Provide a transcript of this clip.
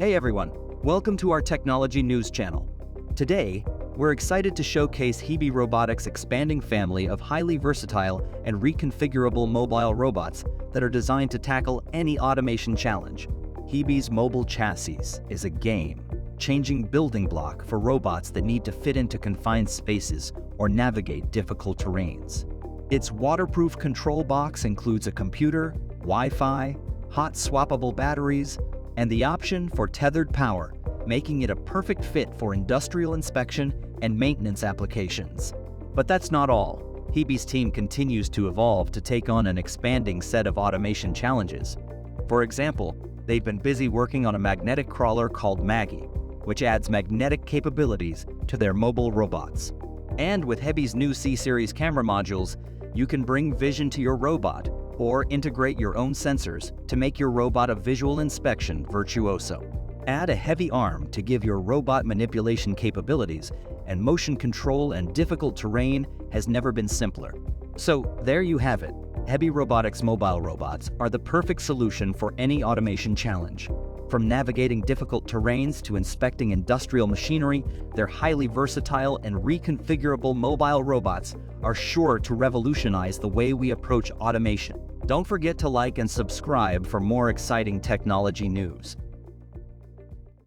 Hey everyone, welcome to our technology news channel. Today, we're excited to showcase HEBI Robotics' expanding family of highly versatile and reconfigurable mobile robots that are designed to tackle any automation challenge. HEBI's mobile chassis is a game-changing building block for robots that need to fit into confined spaces or navigate difficult terrains. Its waterproof control box includes a computer, Wi-Fi, hot swappable batteries, and the option for tethered power, making it a perfect fit for industrial inspection and maintenance applications. But that's not all. HEBI's team continues to evolve to take on an expanding set of automation challenges. For example, they've been busy working on a magnetic crawler called Maggie, which adds magnetic capabilities to their mobile robots. And with HEBI's new C-Series camera modules, you can bring vision to your robot or integrate your own sensors to make your robot a visual inspection virtuoso. Add a heavy arm to give your robot manipulation capabilities, and motion control in difficult terrain has never been simpler. So there you have it. HEBI Robotics mobile robots are the perfect solution for any automation challenge. From navigating difficult terrains to inspecting industrial machinery, their highly versatile and reconfigurable mobile robots are sure to revolutionize the way we approach automation. Don't forget to like and subscribe for more exciting technology news.